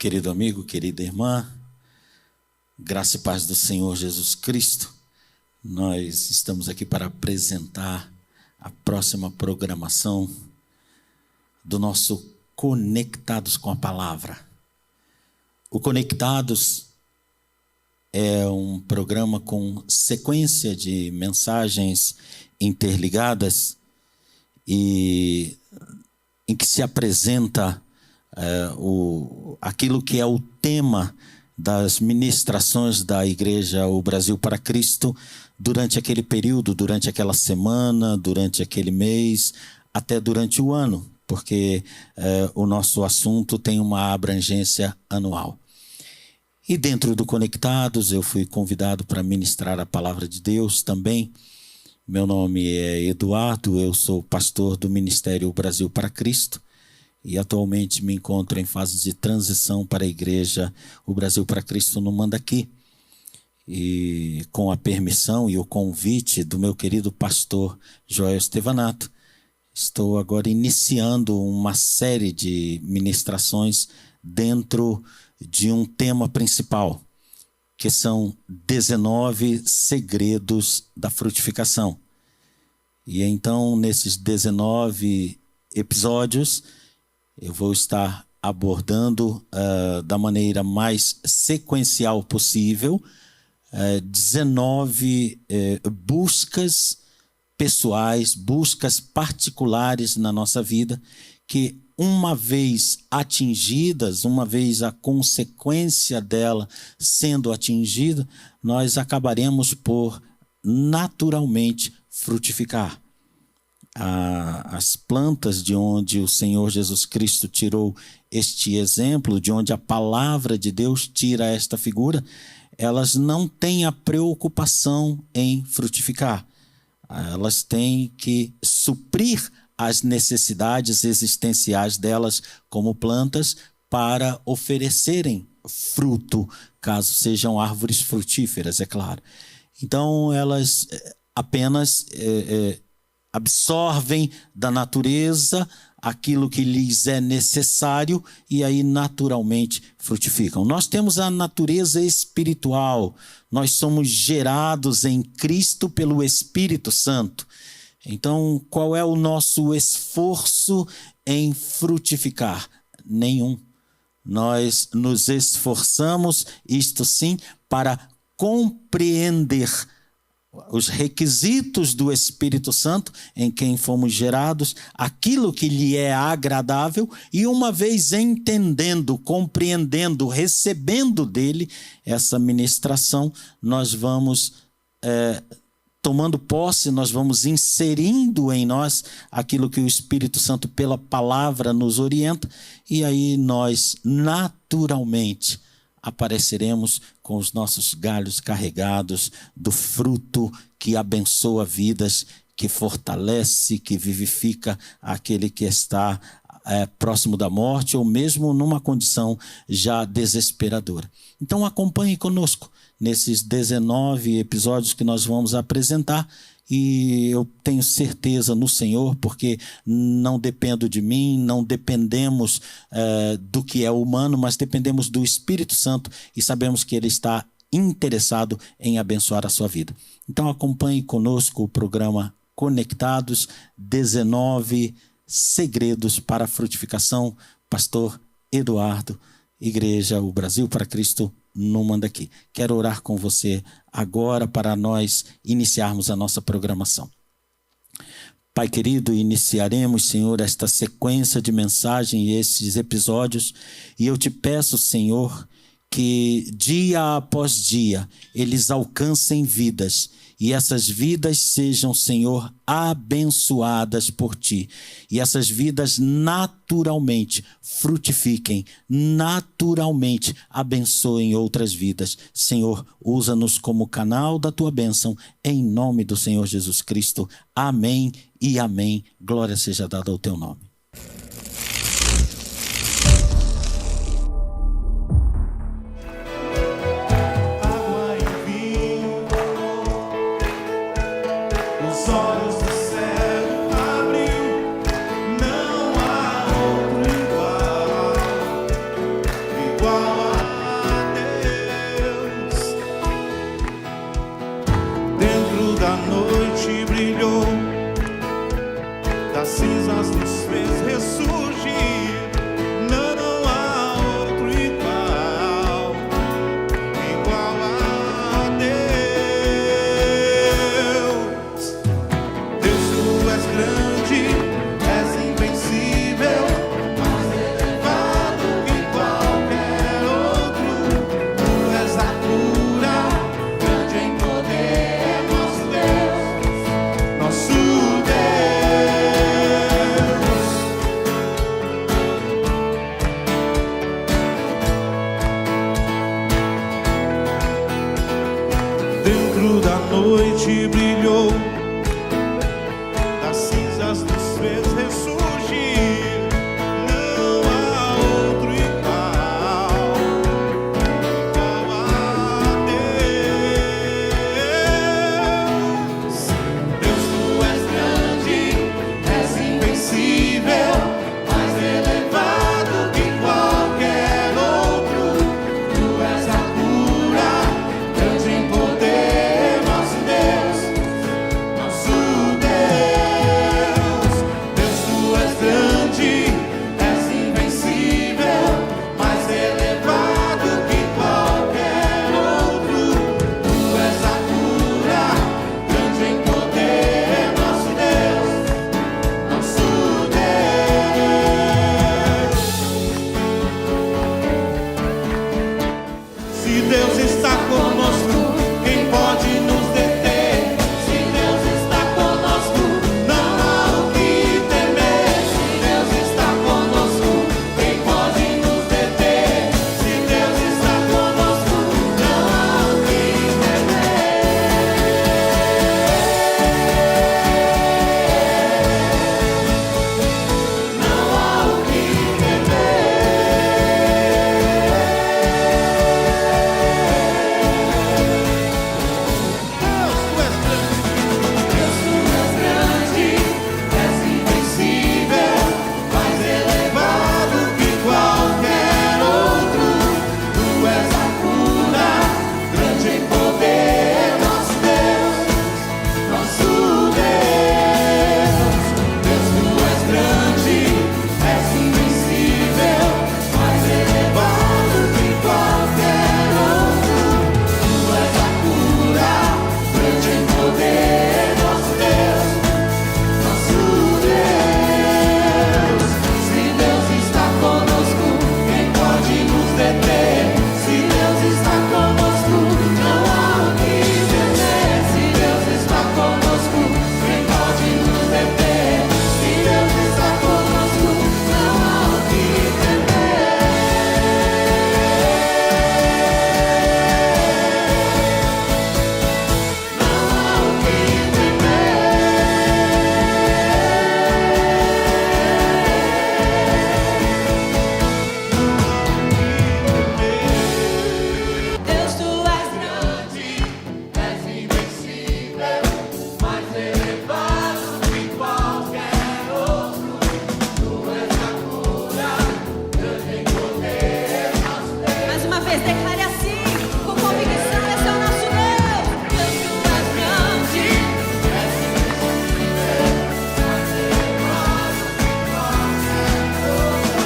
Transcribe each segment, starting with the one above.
Querido amigo, querida irmã, graça e paz do Senhor Jesus Cristo, nós estamos aqui para apresentar a próxima programação do nosso Conectados com a Palavra. O Conectados é um programa com sequência de mensagens interligadas e em que se apresenta aquilo que é o tema das ministrações da Igreja O Brasil para Cristo durante aquele período, durante aquela semana, durante aquele mês, até durante o ano, porque o nosso assunto tem uma abrangência anual. E dentro do Conectados eu fui convidado para ministrar a Palavra de Deus também. Meu nome é Eduardo, eu sou pastor do Ministério O Brasil para Cristo. E atualmente me encontro em fase de transição para a Igreja O Brasil para Cristo no Mandaqui. E com a permissão e o convite do meu querido pastor Joel Estevanato, estou agora iniciando uma série de ministrações dentro de um tema principal, que são 19 segredos da frutificação. E então, nesses 19 episódios, eu vou estar abordando da maneira mais sequencial possível 19 buscas pessoais, buscas particulares na nossa vida, que uma vez atingidas, uma vez a consequência dela sendo atingida, nós acabaremos por naturalmente frutificar. As plantas de onde o Senhor Jesus Cristo tirou este exemplo, de onde a palavra de Deus tira esta figura, elas não têm a preocupação em frutificar. Elas têm que suprir as necessidades existenciais delas como plantas para oferecerem fruto, caso sejam árvores frutíferas, é claro. Então, elas apenas absorvem da natureza aquilo que lhes é necessário e aí naturalmente frutificam. Nós temos a natureza espiritual, nós somos gerados em Cristo pelo Espírito Santo. Então, qual é o nosso esforço em frutificar? Nenhum. Nós nos esforçamos, isto sim, para compreender os requisitos do Espírito Santo em quem fomos gerados, aquilo que lhe é agradável, e uma vez entendendo, compreendendo, recebendo dele essa ministração, nós vamos tomando posse, nós vamos inserindo em nós aquilo que o Espírito Santo pela palavra nos orienta, e aí nós naturalmente apareceremos com os nossos galhos carregados do fruto que abençoa vidas, que fortalece, que vivifica aquele que está próximo da morte ou mesmo numa condição já desesperadora. Então acompanhe conosco nesses 19 episódios que nós vamos apresentar. E eu tenho certeza no Senhor, porque não dependo de mim, não dependemos do que é humano, mas dependemos do Espírito Santo e sabemos que Ele está interessado em abençoar a sua vida. Então acompanhe conosco o programa Conectados, 19 segredos para a frutificação, pastor Eduardo, Igreja O Brasil para Cristo no Mandaqui. Quero orar com você agora para nós iniciarmos a nossa programação. Pai querido, iniciaremos, Senhor, esta sequência de mensagem e esses episódios, e eu te peço, Senhor, que dia após dia eles alcancem vidas, e essas vidas sejam, Senhor, abençoadas por Ti. E essas vidas naturalmente frutifiquem, naturalmente abençoem outras vidas. Senhor, usa-nos como canal da Tua bênção, em nome do Senhor Jesus Cristo. Amém e amém. Glória seja dada ao Teu nome. Igual da noite brilhou, das cinzas nos fez ressurgir. Não há outro igual, igual a Deus. Deus, tu és grande, és invencível, mais elevado que qualquer outro. Tu és a cura, grande em poder, nosso Deus, nosso Deus. Dentro da noite brilhou, das cinzas nos fez ressurgir. Não há outro igual, igual a Deus. Deus, tu és grande, és invencível, mais elevado que qualquer outro. Tu és a cura, grande em poder, nosso Deus, nosso Deus. Deus, tu és grande, és invencível, mais elevado que qualquer outro. Tu és a cura, grande em poder, nosso Deus, nosso Deus. Se Deus está conosco, quem pode nos deter? Se Deus está conosco, não há o que temer. Se Deus está conosco, quem pode nos deter? Se Deus está conosco, não há o que temer. Não há o que Deus, tu és grande, és invencível, mais elevado que qualquer outro. Tu és a cura, grande em poder, nosso Deus, nosso Deus. Deus, tu és grande, és invencível, mais elevado que qualquer outro. Tu és a cura, grande em poder, nosso Deus, nosso Deus. Se Deus está conosco, quem pode nos deter? Se Deus está conosco, não há o que temer. Se Deus está conosco, quem pode nos deter? Se Deus está conosco, não há o que temer. Não há o que Deus, tu és grande, és invencível, mais elevado que qualquer outro. Tu és a cura, grande em poder, nosso Deus. Mais uma vez, declare assim, com convicção, esse é o nosso Deus. Deus, tu és grande, És invencível, mais elevado que qualquer outro.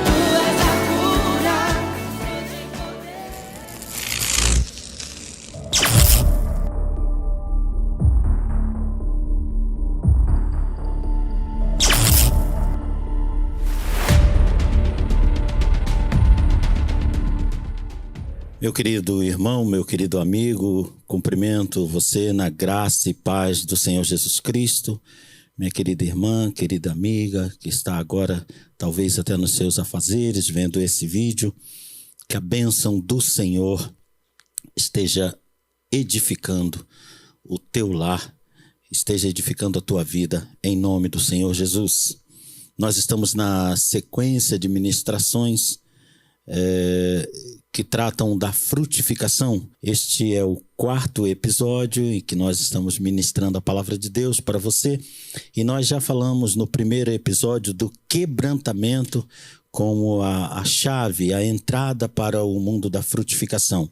tu és a cura, grande em poder. Meu querido irmão, meu querido amigo, cumprimento você na graça e paz do Senhor Jesus Cristo. Minha querida irmã, querida amiga, que está agora talvez até nos seus afazeres vendo esse vídeo, que a bênção do Senhor esteja edificando o teu lar, esteja edificando a tua vida, em nome do Senhor Jesus. Nós estamos na sequência de ministrações que tratam da frutificação. Este é o 4º episódio em que nós estamos ministrando a palavra de Deus para você. E nós já falamos no primeiro episódio do quebrantamento como a chave, a entrada para o mundo da frutificação.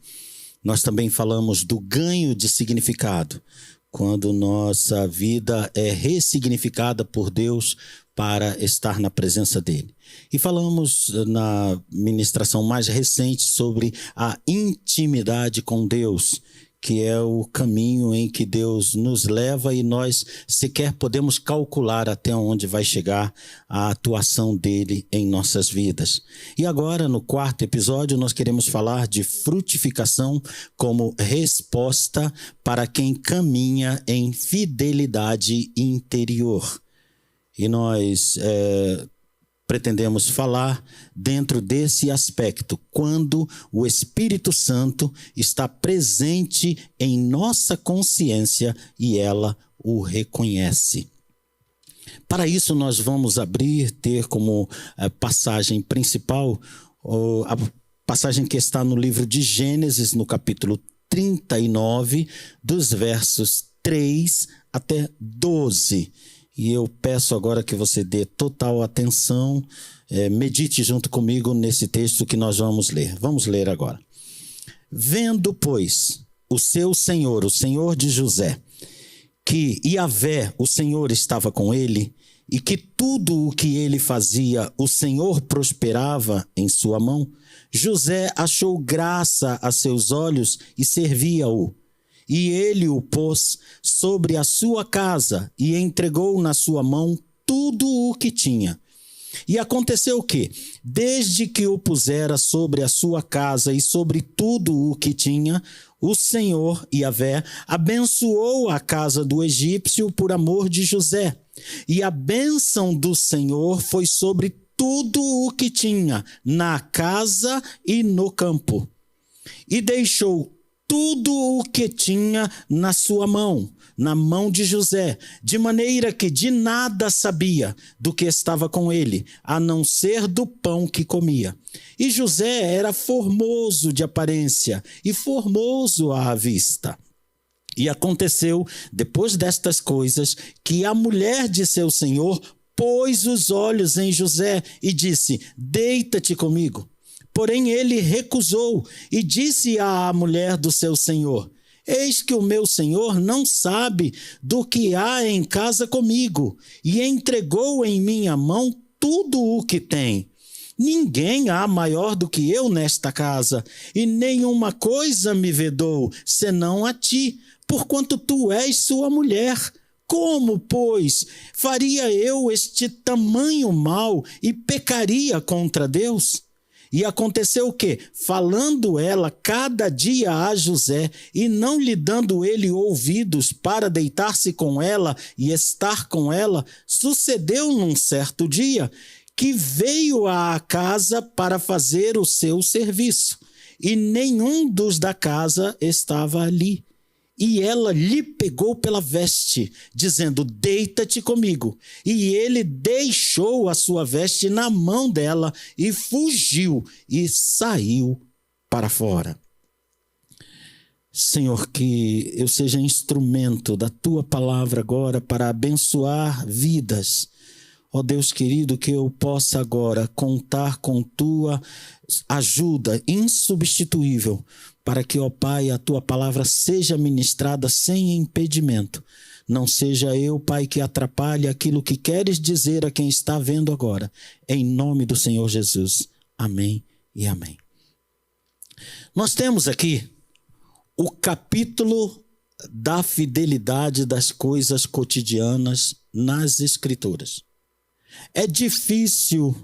Nós também falamos do ganho de significado, quando nossa vida é ressignificada por Deus para estar na presença dele. E falamos na ministração mais recente sobre a intimidade com Deus, que é o caminho em que Deus nos leva e nós sequer podemos calcular até onde vai chegar a atuação dele em nossas vidas. E agora, no 4º episódio, nós queremos falar de frutificação como resposta para quem caminha em fidelidade interior. E nós pretendemos falar dentro desse aspecto, quando o Espírito Santo está presente em nossa consciência e ela o reconhece. Para isso, nós vamos ter como passagem principal a passagem que está no livro de Gênesis, no capítulo 39, dos versos 3 até 12. E eu peço agora que você dê total atenção, medite junto comigo nesse texto que nós vamos ler. Vamos ler agora. Vendo, pois, o seu senhor, o Senhor de José, que Yahvé, o Senhor, estava com ele, e que tudo o que ele fazia, o Senhor prosperava em sua mão, José achou graça a seus olhos e servia-o. E ele o pôs sobre a sua casa e entregou na sua mão tudo o que tinha. E aconteceu que, desde que o pusera sobre a sua casa e sobre tudo o que tinha, o Senhor, Yahvé, abençoou a casa do egípcio por amor de José. E a bênção do Senhor foi sobre tudo o que tinha, na casa e no campo. E deixou tudo o que tinha na sua mão, na mão de José, de maneira que de nada sabia do que estava com ele, a não ser do pão que comia. E José era formoso de aparência e formoso à vista. E aconteceu, depois destas coisas, que a mulher de seu senhor pôs os olhos em José e disse: deita-te comigo. Porém ele recusou e disse à mulher do seu senhor: eis que o meu senhor não sabe do que há em casa comigo, e entregou em minha mão tudo o que tem. Ninguém há maior do que eu nesta casa, e nenhuma coisa me vedou, senão a ti, porquanto tu és sua mulher. Como, pois, faria eu este tamanho mal e pecaria contra Deus? E aconteceu que, falando ela cada dia a José, e não lhe dando ele ouvidos para deitar-se com ela e estar com ela, sucedeu num certo dia que veio à casa para fazer o seu serviço, e nenhum dos da casa estava ali. E ela lhe pegou pela veste, dizendo: deita-te comigo. E ele deixou a sua veste na mão dela e fugiu e saiu para fora. Senhor, que eu seja instrumento da tua palavra agora para abençoar vidas. Ó Deus querido, que eu possa agora contar com tua ajuda insubstituível, para que, ó Pai, a tua palavra seja ministrada sem impedimento. Não seja eu, Pai, que atrapalhe aquilo que queres dizer a quem está vendo agora. Em nome do Senhor Jesus. Amém e amém. Nós temos aqui o capítulo da fidelidade das coisas cotidianas nas Escrituras. É difícil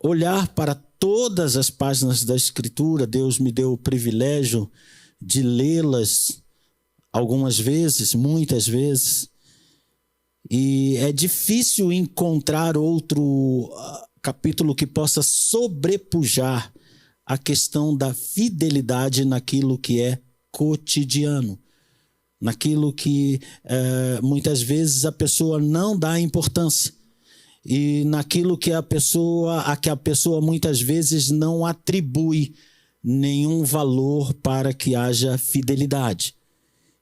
olhar para todas as páginas da Escritura. Deus me deu o privilégio de lê-las algumas vezes, muitas vezes. E é difícil encontrar outro capítulo que possa sobrepujar a questão da fidelidade naquilo que é cotidiano. Naquilo que muitas vezes a pessoa não dá importância. E naquilo que a pessoa muitas vezes não atribui nenhum valor para que haja fidelidade.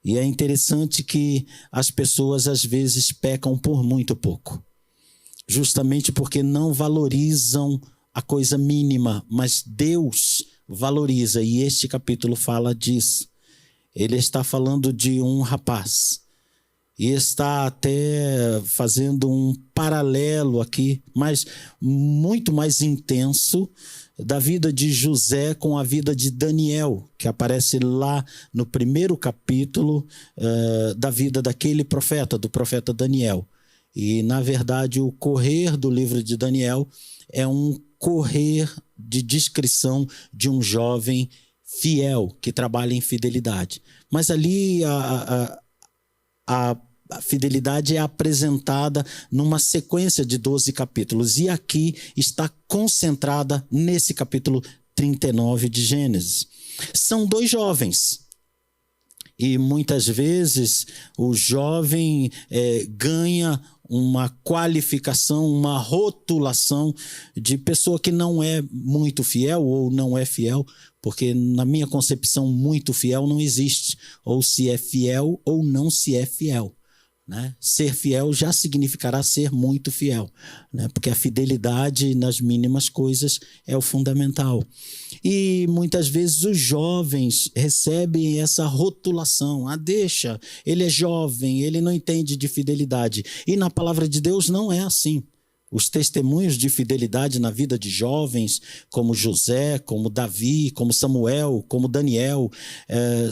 E é interessante que as pessoas às vezes pecam por muito pouco, justamente porque não valorizam a coisa mínima, mas Deus valoriza, e este capítulo fala disso. ele está falando de um rapaz. E está até fazendo um paralelo aqui, mas muito mais intenso, da vida de José com a vida de Daniel, que aparece lá no primeiro capítulo da vida daquele profeta, do profeta Daniel. E, na verdade, o correr do livro de Daniel é um correr de descrição de um jovem fiel, que trabalha em fidelidade. Mas ali a fidelidade é apresentada numa sequência de 12 capítulos. E aqui está concentrada nesse capítulo 39 de Gênesis. São dois jovens. E muitas vezes o jovem ganha uma qualificação, uma rotulação de pessoa que não é muito fiel ou não é fiel, porque na minha concepção muito fiel não existe. Ou se é fiel ou não se é fiel. Né? Ser fiel já significará ser muito fiel, né? Porque a fidelidade nas mínimas coisas é o fundamental. E muitas vezes os jovens recebem essa rotulação. Deixa, ele é jovem, ele não entende de fidelidade. E na palavra de Deus não é assim. Os testemunhos de fidelidade na vida de jovens, como José, como Davi, como Samuel, como Daniel,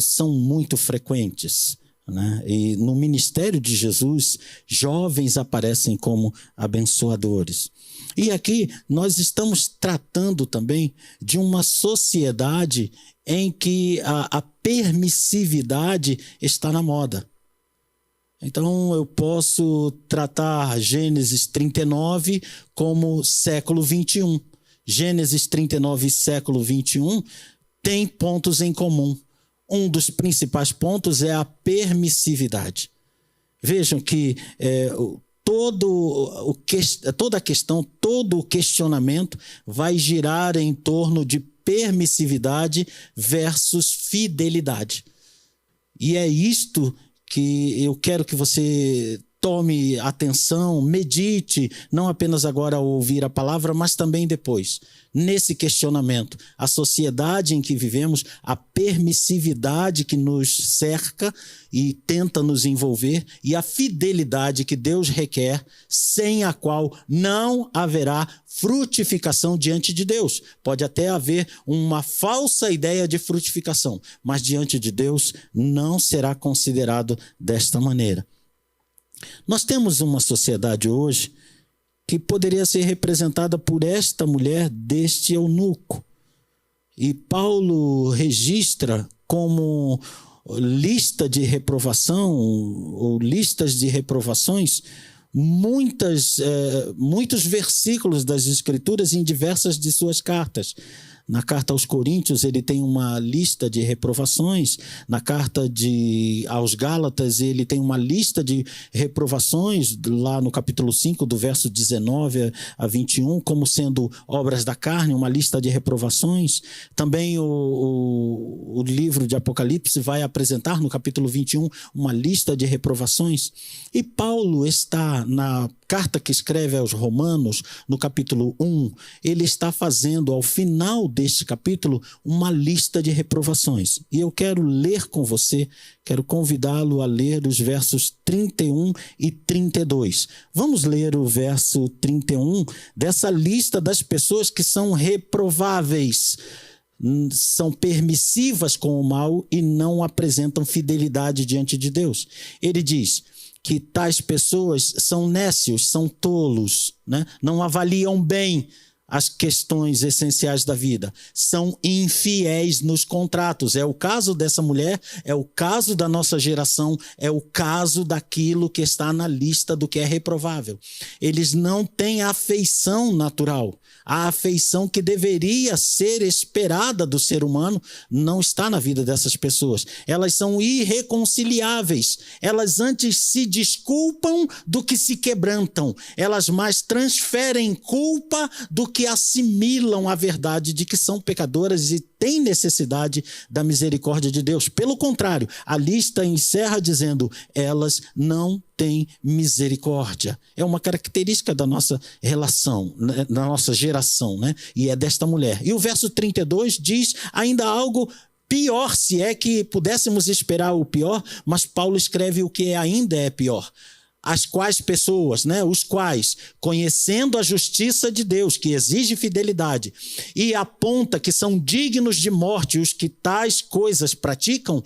são muito frequentes. Né? E no ministério de Jesus, jovens aparecem como abençoadores. E aqui nós estamos tratando também de uma sociedade em que a permissividade está na moda. Então eu posso tratar Gênesis 39 como século 21. Gênesis 39 e século 21 têm pontos em comum. Um dos principais pontos é a permissividade. Vejam que toda a questão, todo o questionamento vai girar em torno de permissividade versus fidelidade. E é isto que eu quero que você tome atenção, medite, não apenas agora ao ouvir a palavra, mas também depois. Nesse questionamento, a sociedade em que vivemos, a permissividade que nos cerca e tenta nos envolver e a fidelidade que Deus requer, sem a qual não haverá frutificação diante de Deus. Pode até haver uma falsa ideia de frutificação, mas diante de Deus não será considerado desta maneira. Nós temos uma sociedade hoje que poderia ser representada por esta mulher deste eunuco. E Paulo registra como lista de reprovação, ou listas de reprovações, muitos versículos das Escrituras em diversas de suas cartas. Na carta aos Coríntios, ele tem uma lista de reprovações. Na carta aos Gálatas, ele tem uma lista de reprovações, lá no capítulo 5, do verso 19 a 21, como sendo obras da carne, uma lista de reprovações. Também o livro de Apocalipse vai apresentar, no capítulo 21, uma lista de reprovações. E Paulo está na carta que escreve aos Romanos, no capítulo 1, ele está fazendo, ao final deste capítulo, uma lista de reprovações. E eu quero ler com você, quero convidá-lo a ler os versos 31 e 32. Vamos ler o verso 31 dessa lista das pessoas que são reprováveis, são permissivas com o mal e não apresentam fidelidade diante de Deus. Ele diz que tais pessoas são nécios, são tolos, né? Não avaliam bem as questões essenciais da vida, são infiéis nos contratos. É o caso dessa mulher, é o caso da nossa geração, é o caso daquilo que está na lista do que é reprovável. Eles não têm afeição natural. A afeição que deveria ser esperada do ser humano não está na vida dessas pessoas. Elas são irreconciliáveis. Elas antes se desculpam do que se quebrantam. Elas mais transferem culpa do que assimilam a verdade de que são pecadoras e têm necessidade da misericórdia de Deus. Pelo contrário, a lista encerra dizendo: elas não têm misericórdia. É uma característica da nossa relação, né? Da nossa geração, né? E é desta mulher. E o verso 32 diz ainda algo pior, se é que pudéssemos esperar o pior, mas Paulo escreve o que ainda é pior. As quais pessoas, os quais, conhecendo a justiça de Deus, que exige fidelidade, e aponta que são dignos de morte os que tais coisas praticam,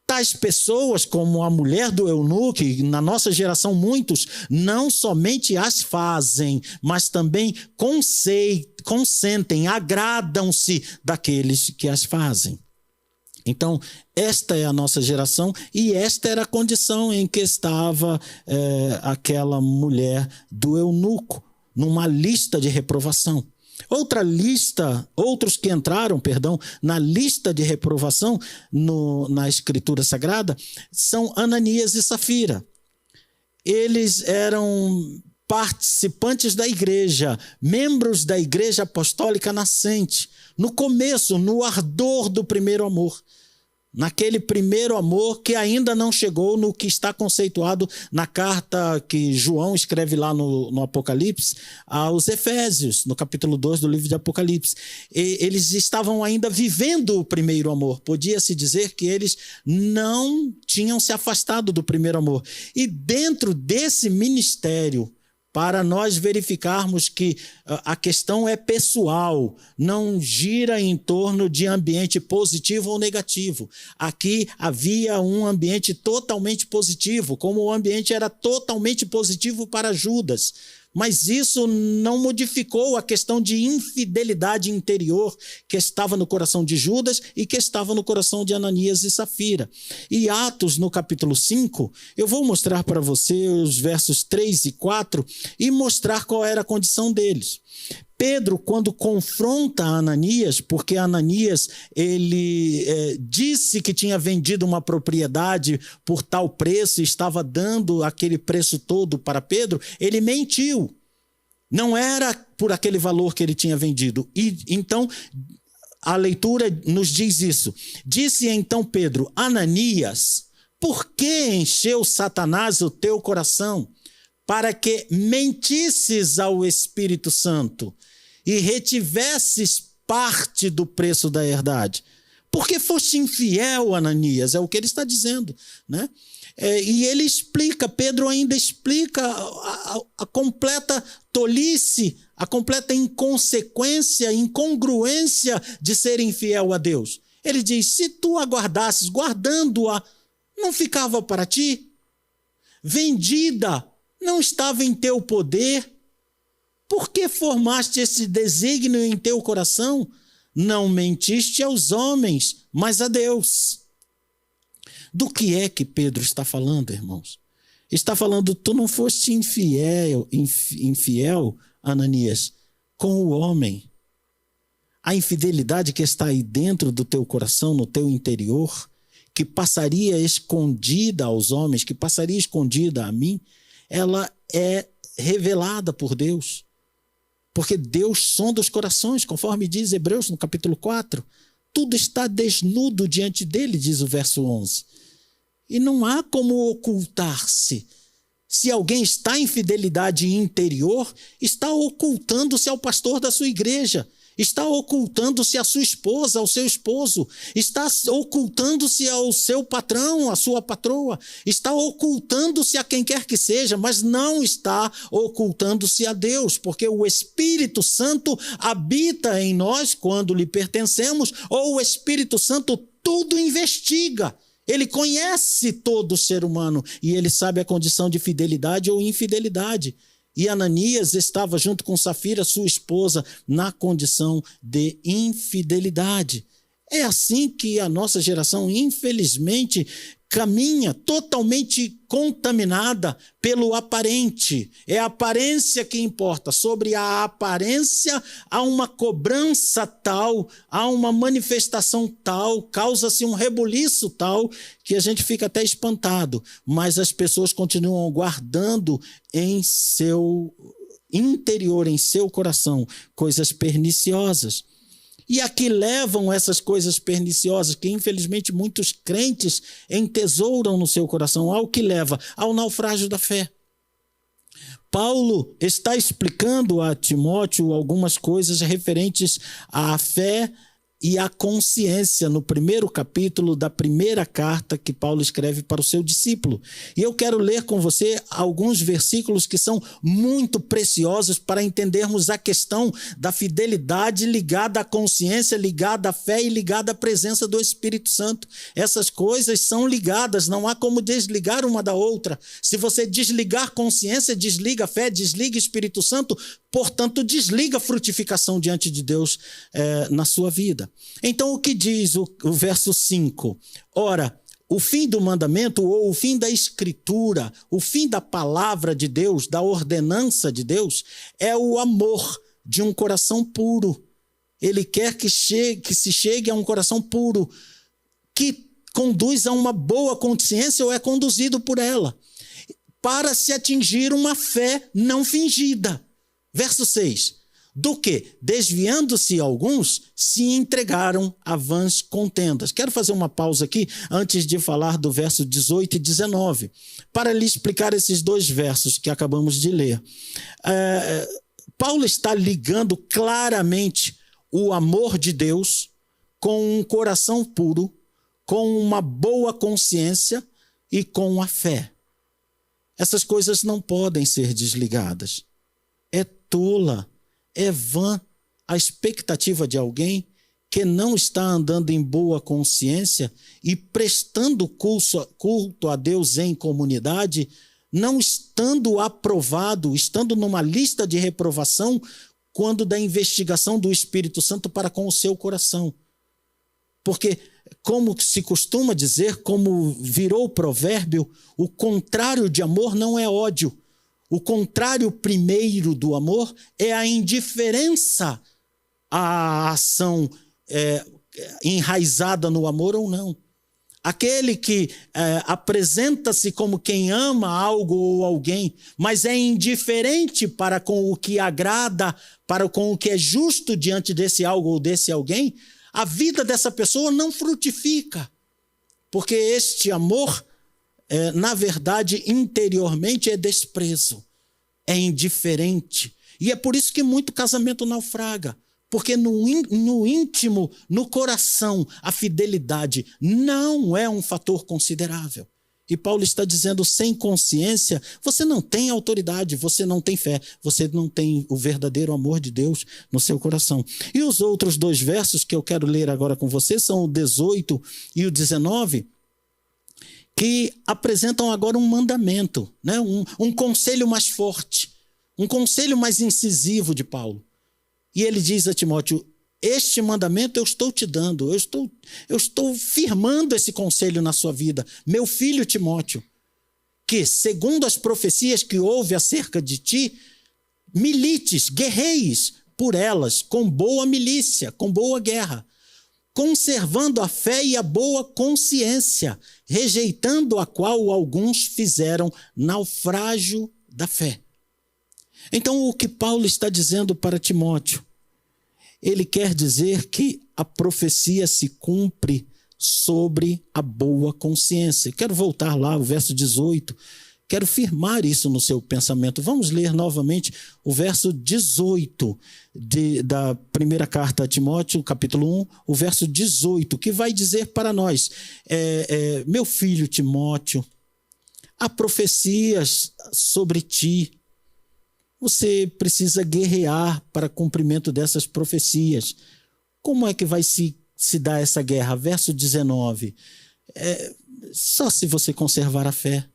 tais pessoas, como a mulher do eunuco, e na nossa geração muitos, não somente as fazem, mas também consentem, agradam-se daqueles que as fazem. Então, esta é a nossa geração e esta era a condição em que estava aquela mulher do eunuco, numa lista de reprovação. Outros que entraram, na lista de reprovação na Escritura Sagrada, são Ananias e Safira. Eles eram participantes da igreja, membros da igreja apostólica nascente, no começo, no ardor do primeiro amor. Naquele primeiro amor que ainda não chegou no que está conceituado na carta que João escreve lá no Apocalipse, aos Efésios, no capítulo 2 do livro de Apocalipse. Eles estavam ainda vivendo o primeiro amor. Podia-se dizer que eles não tinham se afastado do primeiro amor. E dentro desse ministério, para nós verificarmos que a questão é pessoal, não gira em torno de ambiente positivo ou negativo. Aqui havia um ambiente totalmente positivo, como o ambiente era totalmente positivo para Judas. Mas isso não modificou a questão de infidelidade interior que estava no coração de Judas e que estava no coração de Ananias e Safira. E Atos, no capítulo 5, eu vou mostrar para você os versos 3 e 4 e mostrar qual era a condição deles. Pedro, quando confronta Ananias, porque Ananias ele disse que tinha vendido uma propriedade por tal preço e estava dando aquele preço todo para Pedro, ele mentiu. Não era por aquele valor que ele tinha vendido. E então a leitura nos diz isso. Disse então Pedro: Ananias, por que encheu Satanás o teu coração para que mentisses ao Espírito Santo e retivesses parte do preço da herdade? Porque foste infiel, Ananias, é o que ele está dizendo, e ele explica, Pedro ainda explica a completa tolice, a completa inconsequência, incongruência de ser infiel a Deus. Ele diz: se tu aguardasses, guardando-a, não ficava para ti? Vendida, não estava em teu poder? Por que formaste esse desígnio em teu coração? Não mentiste aos homens, mas a Deus. Do que é que Pedro está falando, irmãos? Está falando: tu não foste infiel, Ananias, com o homem. A infidelidade que está aí dentro do teu coração, no teu interior, que passaria escondida aos homens, que passaria escondida a mim, ela é revelada por Deus. Porque Deus sonda os corações, conforme diz Hebreus no capítulo 4. Tudo está desnudo diante dele, diz o verso 11. E não há como ocultar-se. Se alguém está em fidelidade interior, está ocultando-se ao pastor da sua igreja, está ocultando-se à sua esposa, ao seu esposo, está ocultando-se ao seu patrão, à sua patroa, está ocultando-se a quem quer que seja, mas não está ocultando-se a Deus, porque o Espírito Santo habita em nós quando lhe pertencemos, ou o Espírito Santo tudo investiga. Ele conhece todo o ser humano e ele sabe a condição de fidelidade ou infidelidade. E Ananias estava junto com Safira, sua esposa, na condição de infidelidade. É assim que a nossa geração, infelizmente, caminha totalmente contaminada pelo aparente. É a aparência que importa. Sobre a aparência há uma cobrança tal, há uma manifestação tal, causa-se um rebuliço tal que a gente fica até espantado. Mas as pessoas continuam guardando em seu interior, em seu coração, coisas perniciosas. E a que levam essas coisas perniciosas, que infelizmente muitos crentes entesouram no seu coração, ao que leva ao naufrágio da fé. Paulo está explicando a Timóteo algumas coisas referentes à fé e a consciência, no primeiro capítulo da primeira carta que Paulo escreve para o seu discípulo. E eu quero ler com você alguns versículos que são muito preciosos para entendermos a questão da fidelidade ligada à consciência, ligada à fé e ligada à presença do Espírito Santo. Essas coisas são ligadas, não há como desligar uma da outra. Se você desligar consciência, desliga fé, desliga Espírito Santo, portanto, desliga a frutificação diante de Deus na sua vida. Então, o que diz o verso 5? Ora, o fim do mandamento ou o fim da escritura, o fim da palavra de Deus, da ordenança de Deus, é o amor de um coração puro. Ele quer que se chegue a um coração puro, que conduz a uma boa consciência ou é conduzido por ela, para se atingir uma fé não fingida. Verso 6. Do que, desviando-se alguns, se entregaram a vãs contendas. Quero fazer uma pausa aqui, antes de falar do verso 18 e 19, para lhe explicar esses dois versos que acabamos de ler. Paulo está ligando claramente o amor de Deus com um coração puro, com uma boa consciência e com a fé. Essas coisas não podem ser desligadas. É tola, é vã a expectativa de alguém que não está andando em boa consciência e prestando culto a Deus em comunidade, não estando aprovado, estando numa lista de reprovação quando da investigação do Espírito Santo para com o seu coração. Porque, como se costuma dizer, como virou o provérbio, o contrário de amor não é ódio. O contrário primeiro do amor é a indiferença à ação enraizada no amor ou não. Aquele que apresenta-se como quem ama algo ou alguém, mas é indiferente para com o que agrada, para com o que é justo diante desse algo ou desse alguém, a vida dessa pessoa não frutifica. Porque este amor, na verdade, interiormente é desprezo, é indiferente. E é por isso que muito casamento naufraga. Porque no íntimo, no coração, a fidelidade não é um fator considerável. E Paulo está dizendo, sem consciência, você não tem autoridade, você não tem fé, você não tem o verdadeiro amor de Deus no seu coração. E os outros dois versos que eu quero ler agora com você são o 18 e o 19, que apresentam agora um mandamento, né? um conselho mais forte, um conselho mais incisivo de Paulo. E ele diz a Timóteo, este mandamento eu estou te dando, eu estou firmando esse conselho na sua vida, meu filho Timóteo, que segundo as profecias que houve acerca de ti, milites, guerreis por elas, com boa milícia, com boa guerra, conservando a fé e a boa consciência, rejeitando a qual alguns fizeram naufrágio da fé. Então, o que Paulo está dizendo para Timóteo? Ele quer dizer que a profecia se cumpre sobre a boa consciência. Quero voltar lá ao verso 18. Quero firmar isso no seu pensamento. Vamos ler novamente o verso 18 da primeira carta a Timóteo, capítulo 1, o verso 18, que vai dizer para nós, meu filho Timóteo, há profecias sobre ti. Você precisa guerrear para cumprimento dessas profecias. Como é que vai se dar essa guerra? Verso 19. Só se você conservar a fé.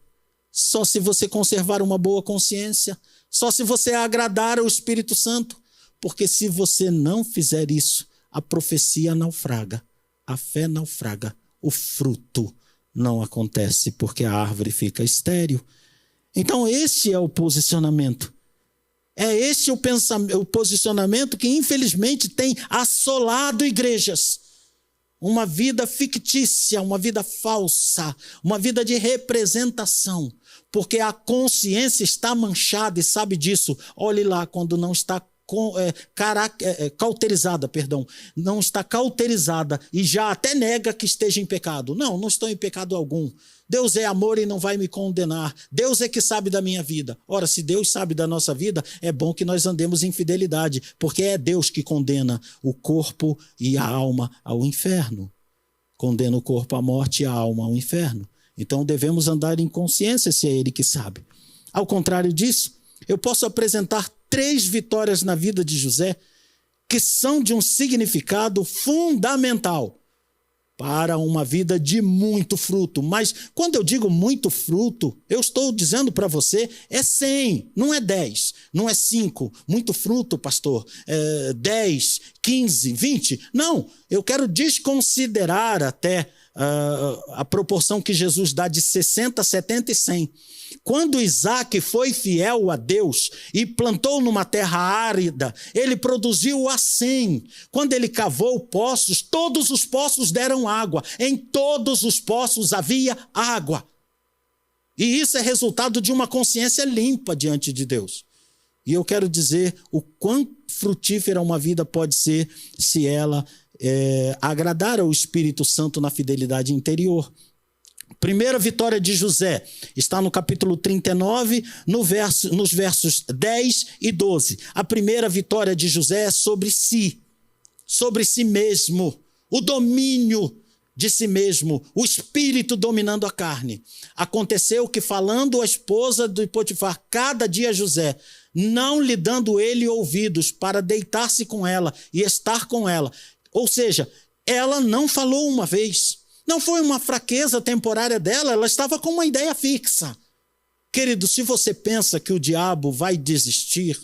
Só se você conservar uma boa consciência. Só se você agradar ao Espírito Santo. Porque se você não fizer isso, a profecia naufraga. A fé naufraga. O fruto não acontece porque a árvore fica estéril. Então esse é o posicionamento. É esse o posicionamento que, infelizmente, tem assolado igrejas. Uma vida fictícia, uma vida falsa, uma vida de representação. Porque a consciência está manchada e sabe disso. Olhe lá, quando não está cauterizada, perdão. Não está cauterizada e já até nega que esteja em pecado. Não estou em pecado algum. Deus é amor e não vai me condenar. Deus é que sabe da minha vida. Ora, se Deus sabe da nossa vida, é bom que nós andemos em fidelidade, porque é Deus que condena o corpo e a alma ao inferno. Condena o corpo à morte e a alma ao inferno. Então devemos andar em consciência se é Ele que sabe. Ao contrário disso, eu posso apresentar 3 vitórias na vida de José que são de um significado fundamental para uma vida de muito fruto. Mas quando eu digo muito fruto, eu estou dizendo para você, é 100, não é 10, não é 5. Muito fruto, pastor, 10, 15, 20. Não, eu quero desconsiderar até a proporção que Jesus dá de 60, 70 e 100. Quando Isaac foi fiel a Deus e plantou numa terra árida, ele produziu a 100. Quando ele cavou poços, todos os poços deram água. Em todos os poços havia água. E isso é resultado de uma consciência limpa diante de Deus. E eu quero dizer o quão frutífera uma vida pode ser se ela agradar ao Espírito Santo na fidelidade interior. Primeira vitória de José está no capítulo 39, nos versos 10 e 12. A primeira vitória de José é sobre si mesmo, o domínio de si mesmo, o espírito dominando a carne. Aconteceu que, falando a esposa de Potifar cada dia a José, não lhe dando ele ouvidos para deitar-se com ela e estar com ela. Ou seja, ela não falou uma vez. Não foi uma fraqueza temporária dela, ela estava com uma ideia fixa. Querido, se você pensa que o diabo vai desistir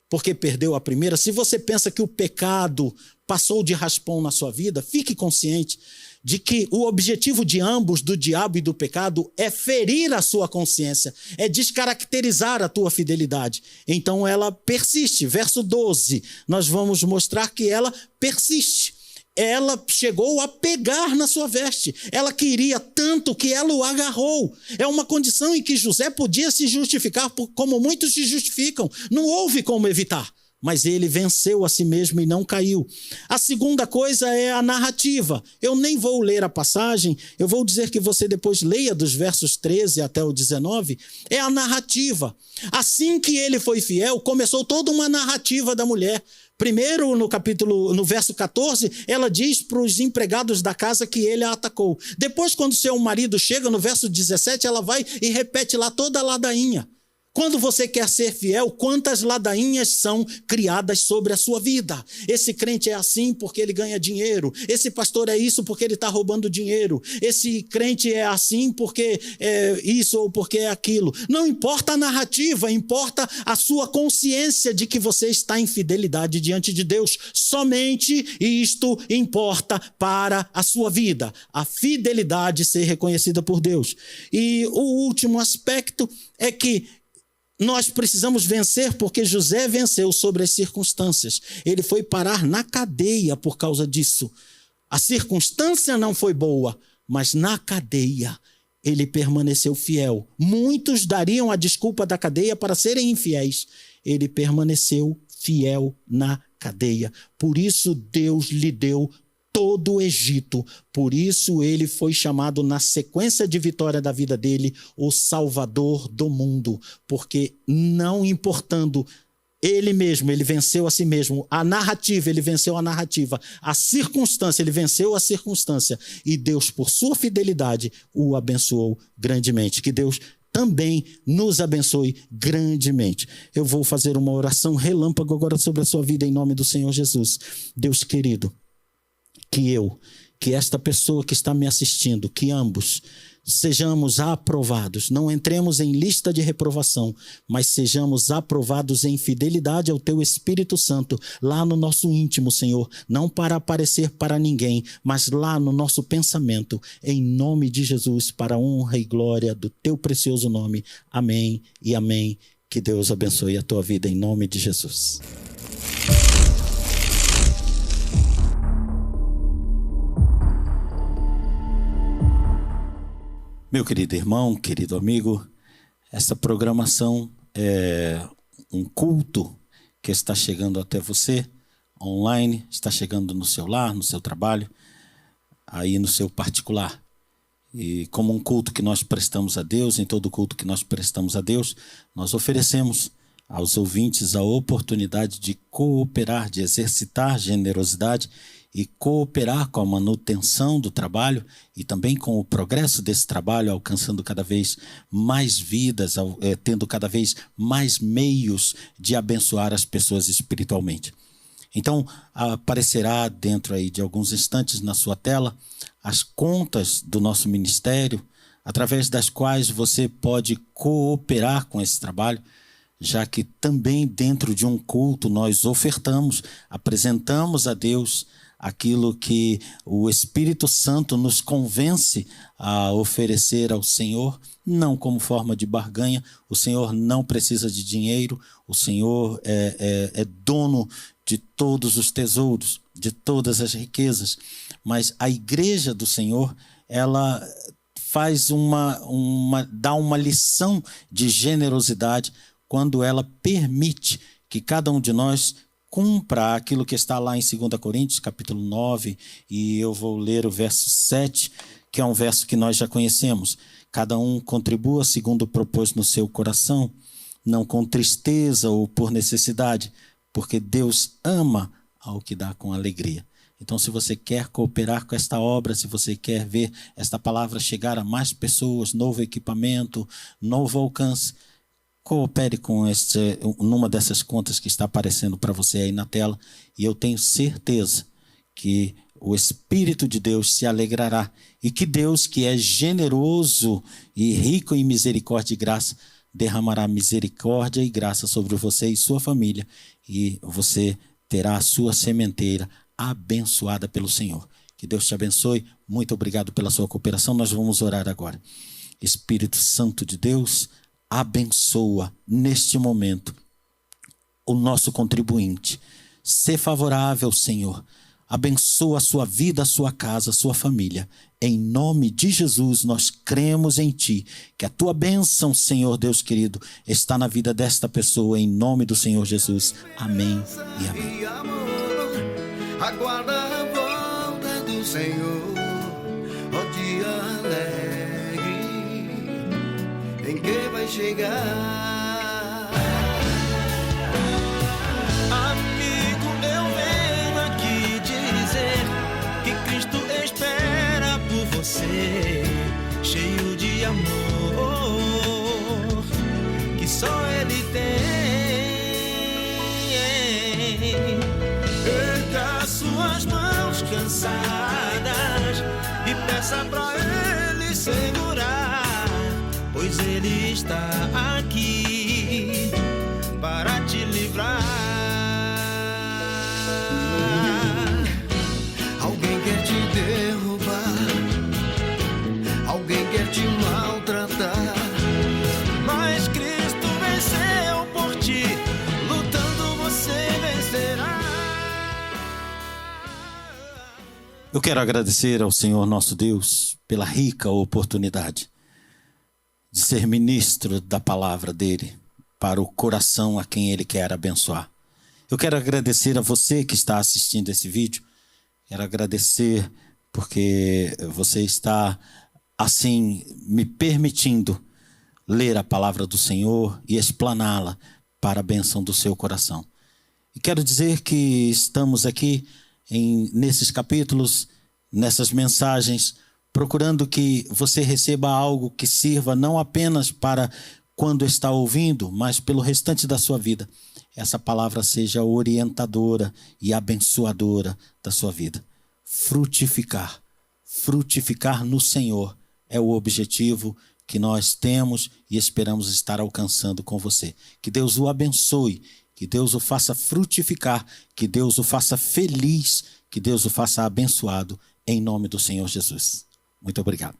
porque perdeu a primeira, se você pensa que o pecado passou de raspão na sua vida, fique consciente de que o objetivo de ambos, do diabo e do pecado, é ferir a sua consciência, é descaracterizar a tua fidelidade. Então ela persiste. Verso 12, nós vamos mostrar que ela persiste. Ela chegou a pegar na sua veste. Ela queria tanto que ela o agarrou. É uma condição em que José podia se justificar, como muitos se justificam. Não houve como evitar. Mas ele venceu a si mesmo e não caiu. A segunda coisa é a narrativa. Eu nem vou ler a passagem, eu vou dizer que você depois leia dos versos 13 até o 19. É a narrativa. Assim que ele foi fiel, começou toda uma narrativa da mulher. Primeiro, no verso 14, ela diz para os empregados da casa que ele a atacou. Depois, quando seu marido chega, no verso 17, ela vai e repete lá toda a ladainha. Quando você quer ser fiel, quantas ladainhas são criadas sobre a sua vida? Esse crente é assim porque ele ganha dinheiro. Esse pastor é isso porque ele está roubando dinheiro. Esse crente é assim porque é isso ou porque é aquilo. Não importa a narrativa, importa a sua consciência de que você está em fidelidade diante de Deus. Somente isto importa para a sua vida. A fidelidade ser reconhecida por Deus. E o último aspecto é que nós precisamos vencer porque José venceu sobre as circunstâncias. Ele foi parar na cadeia por causa disso. A circunstância não foi boa, mas na cadeia ele permaneceu fiel. Muitos dariam a desculpa da cadeia para serem infiéis. Ele permaneceu fiel na cadeia. Por isso Deus lhe deu todo o Egito. Por isso ele foi chamado, na sequência de vitória da vida dele, o Salvador do mundo. Porque não importando ele mesmo, ele venceu a si mesmo. A narrativa, ele venceu a narrativa. A circunstância, ele venceu a circunstância. E Deus, por sua fidelidade, o abençoou grandemente. Que Deus também nos abençoe grandemente. Eu vou fazer uma oração relâmpago agora sobre a sua vida em nome do Senhor Jesus. Deus querido, que esta pessoa que está me assistindo, que ambos sejamos aprovados, não entremos em lista de reprovação, mas sejamos aprovados em fidelidade ao Teu Espírito Santo, lá no nosso íntimo, Senhor, não para aparecer para ninguém, mas lá no nosso pensamento, em nome de Jesus, para a honra e glória do Teu precioso nome. Amém e amém. Que Deus abençoe a tua vida em nome de Jesus. Meu querido irmão, querido amigo, essa programação é um culto que está chegando até você, online, está chegando no seu lar, no seu trabalho, aí no seu particular. E como um culto que nós prestamos a Deus, em todo culto que nós prestamos a Deus, nós oferecemos aos ouvintes a oportunidade de cooperar, de exercitar generosidade e cooperar com a manutenção do trabalho e também com o progresso desse trabalho, alcançando cada vez mais vidas, tendo cada vez mais meios de abençoar as pessoas espiritualmente. Então, aparecerá dentro aí de alguns instantes na sua tela as contas do nosso ministério, através das quais você pode cooperar com esse trabalho, já que também dentro de um culto nós ofertamos, apresentamos a Deus aquilo que o Espírito Santo nos convence a oferecer ao Senhor, não como forma de barganha. O Senhor não precisa de dinheiro, o Senhor é dono de todos os tesouros, de todas as riquezas. Mas a igreja do Senhor, ela faz dá uma lição de generosidade quando ela permite que cada um de nós cumpra aquilo que está lá em 2 Coríntios, capítulo 9, e eu vou ler o verso 7, que é um verso que nós já conhecemos. Cada um contribua segundo propôs no seu coração, não com tristeza ou por necessidade, porque Deus ama ao que dá com alegria. Então, se você quer cooperar com esta obra, se você quer ver esta palavra chegar a mais pessoas, novo equipamento, novo alcance, coopere com numa dessas contas que está aparecendo para você aí na tela, e eu tenho certeza que o Espírito de Deus se alegrará e que Deus, que é generoso e rico em misericórdia e graça, derramará misericórdia e graça sobre você e sua família, e você terá a sua sementeira abençoada pelo Senhor. Que Deus te abençoe. Muito obrigado pela sua cooperação. Nós vamos orar agora. Espírito Santo de Deus, abençoa neste momento o nosso contribuinte. Sê favorável, Senhor. Abençoa a sua vida, a sua casa, a sua família. Em nome de Jesus, nós cremos em Ti. Que a Tua bênção, Senhor Deus querido, está na vida desta pessoa. Em nome do Senhor Jesus. Amém e amém. E amor, aguarda a volta do Senhor, ó dia alegre em que vai chegar. Amigo, eu venho aqui dizer que Cristo espera por você, cheio de amor que só Ele tem. Erga suas mãos cansadas e peça pra Ele segurar, pois Ele está aqui para te livrar. Alguém quer te derrubar, alguém quer te maltratar, mas Cristo venceu por ti, lutando você vencerá. Eu quero agradecer ao Senhor nosso Deus pela rica oportunidade de ser ministro da palavra dele para o coração a quem ele quer abençoar. Eu quero agradecer a você que está assistindo esse vídeo. Quero agradecer porque você está, assim, me permitindo ler a palavra do Senhor e explaná-la para a bênção do seu coração. E quero dizer que estamos aqui nesses capítulos, nessas mensagens, procurando que você receba algo que sirva não apenas para quando está ouvindo, mas pelo restante da sua vida. Essa palavra seja orientadora e abençoadora da sua vida. Frutificar no Senhor é o objetivo que nós temos e esperamos estar alcançando com você. Que Deus o abençoe, que Deus o faça frutificar, que Deus o faça feliz, que Deus o faça abençoado, em nome do Senhor Jesus. Muito obrigado.